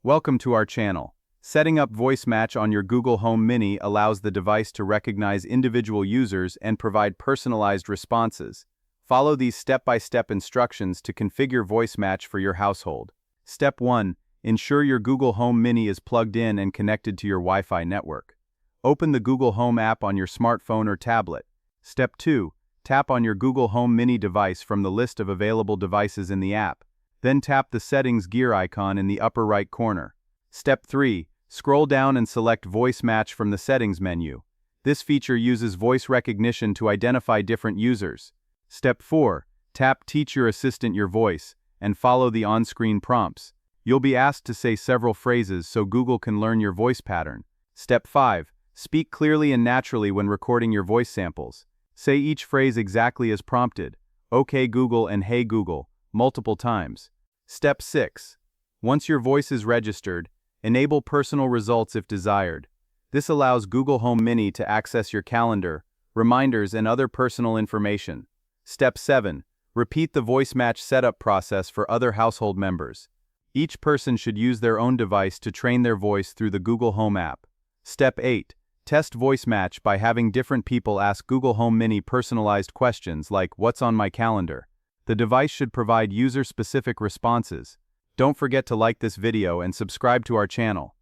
Welcome to our channel. Setting up Voice Match on your Google Home Mini allows the device to recognize individual users and provide personalized responses. Follow these step-by-step instructions to configure Voice Match for your household. Step 1. Ensure your Google Home Mini is plugged in and connected to your Wi-Fi network. Open the Google Home app on your smartphone or tablet. Step 2. Tap on your Google Home Mini device from the list of available devices in the app. Then tap the Settings gear icon in the upper right corner. Step 3. Scroll down and select Voice Match from the Settings menu. This feature uses voice recognition to identify different users. Step 4. Tap Teach your assistant your voice, and follow the on-screen prompts. You'll be asked to say several phrases so Google can learn your voice pattern. Step 5. Speak clearly and naturally when recording your voice samples. Say each phrase exactly as prompted, "Okay Google" and "Hey Google," multiple times. Step 6. Once your voice is registered, enable personal results if desired. This allows Google Home Mini to access your calendar, reminders, and other personal information. Step 7. Repeat the Voice Match setup process for other household members. Each person should use their own device to train their voice through the Google Home app. Step 8. Test Voice Match by having different people ask Google Home Mini personalized questions like, "What's on my calendar?" The device should provide user-specific responses. Don't forget to like this video and subscribe to our channel.